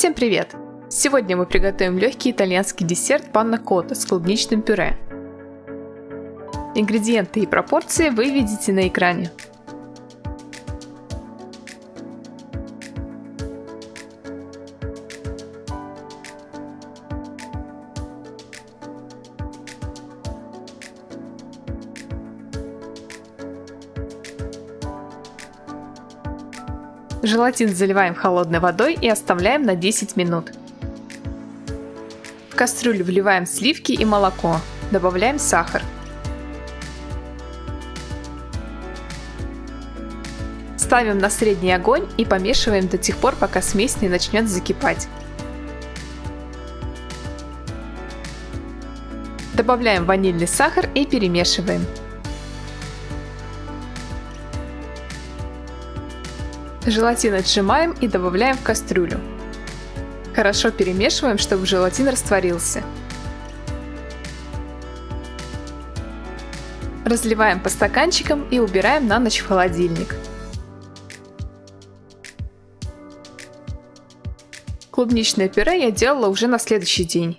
Всем привет! Сегодня мы приготовим легкий итальянский десерт панна-котта с клубничным пюре. Ингредиенты и пропорции вы видите на экране. Желатин заливаем холодной водой и оставляем на 10 минут. В кастрюлю вливаем сливки и молоко, добавляем сахар. Ставим на средний огонь и помешиваем до тех пор, пока смесь не начнет закипать. Добавляем ванильный сахар и перемешиваем. Желатин отжимаем и добавляем в кастрюлю. Хорошо перемешиваем, чтобы желатин растворился. Разливаем по стаканчикам и убираем на ночь в холодильник. Клубничное пюре я делала уже на следующий день.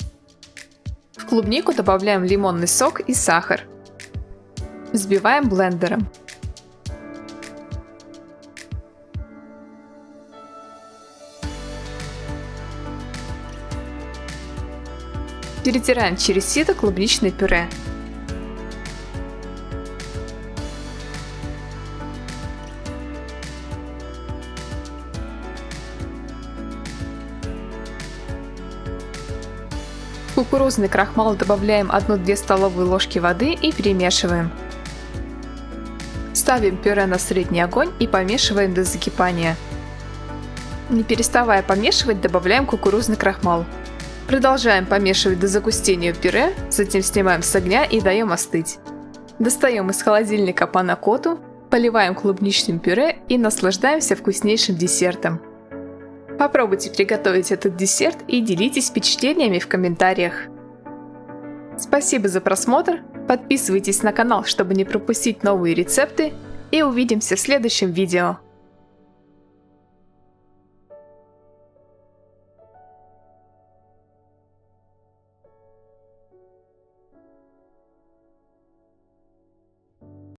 В клубнику добавляем лимонный сок и сахар. Взбиваем блендером. Перетираем через сито клубничное пюре. В кукурузный крахмал добавляем 1-2 столовые ложки воды и перемешиваем. Ставим пюре на средний огонь и помешиваем до закипания. Не переставая помешивать, добавляем кукурузный крахмал. Продолжаем помешивать до загустения пюре, затем снимаем с огня и даем остыть. Достаем из холодильника панна-котту, поливаем клубничным пюре и наслаждаемся вкуснейшим десертом. Попробуйте приготовить этот десерт и делитесь впечатлениями в комментариях. Спасибо за просмотр, подписывайтесь на канал, чтобы не пропустить новые рецепты, и увидимся в следующем видео.